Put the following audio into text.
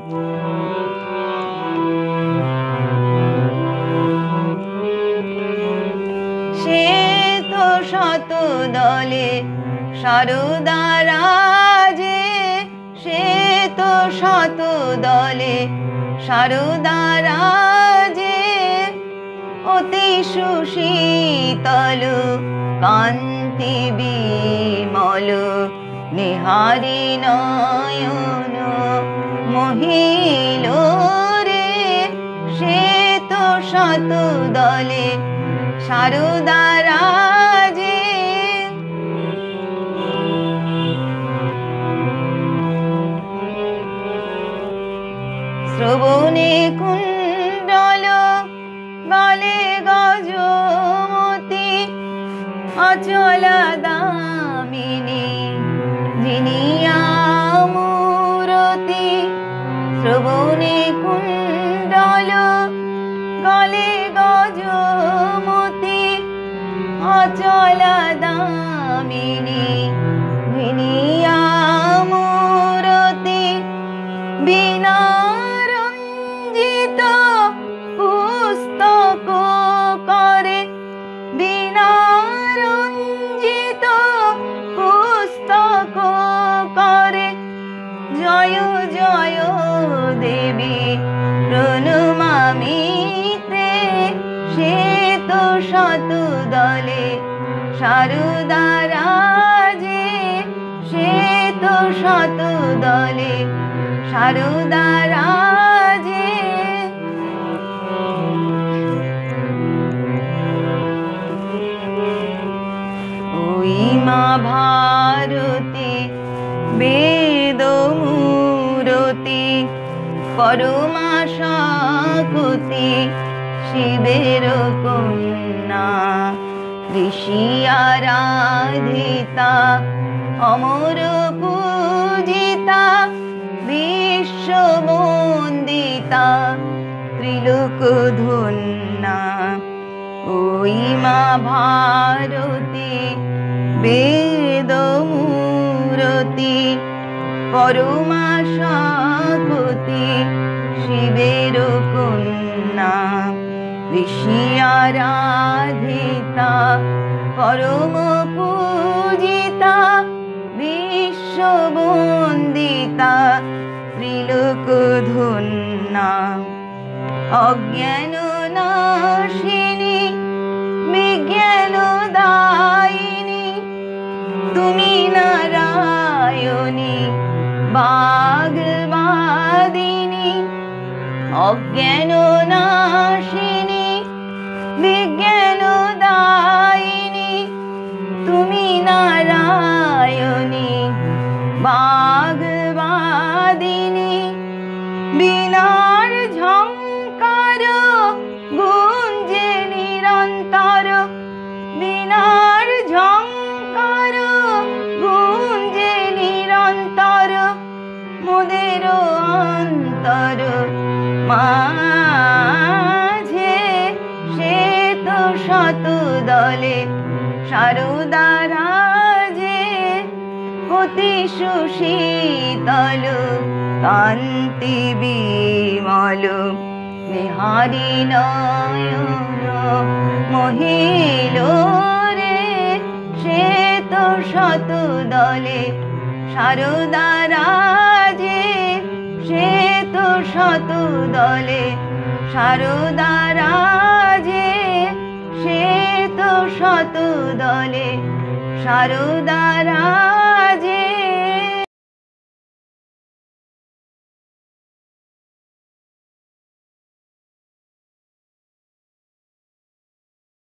সে তো শত দলে সারদা রাজে, সে তো শত দলে সারদা রাজে। অতি সুশীতল কান্তি বিমল নিহারি নয়ন মহিল রে। সে তো শত দলে সারদা রাজে। শ্রবণে কুণ্ডল গলে গজমতি অচলা দামিনী জিনিয়া মূরতি। শ্রবণে কুণ্ডল গলে গজমতি অচলা দামিনী জিনিয়া মূরতি। বিনা রঞ্জিত পুস্তক করে, বিনা রঞ্জিত পুস্তক করে। জয় জয় দেবী প্রণমামি তে। সে তো শত দলে সারদা রাজে, সে তো শত দলে সারদা রাজে। ওই মা ভারতী বেদ মূরতি পরমা শক্তি শিবের কন্যা। ঋষি আরাধিতা অমর পূজিতা বিশ্ব বন্দিতা ত্রিলোক ধন্যা। ওই মা ভারতী বেদ মূরতি পরমা শক্তি শিবের কন্যা। ঋষি আরাধিতা পরম পূজিতা বিশ্ব বন্দিতা ত্রিলোক ধন্যা। অজ্ঞান নাশিনী বিজ্ঞান দায়িনী তুমি নারায়ণী বাগ্বাদিনী। অজ্ঞান নাশিনী বিজ্ঞান দায়িনী তুমি নারায়ণী বাগ্বাদিনী। বীণার ঝঙ্কার গুঞ্জে নিরন্তর, বীণার ঝঙ্কার গুঞ্জে নিরন্তর। মোদের অন্তর মাঝে সে তো শত দলে সারদা রাজে। অতি সুশীতল কান্তি বিমল নিহারি নয়ন মহিল রে। সে তো শত দলে সারদা রাজে, সে তো শত দলে সারদা রাজে। সে তো শত দলে সারদা রাজে।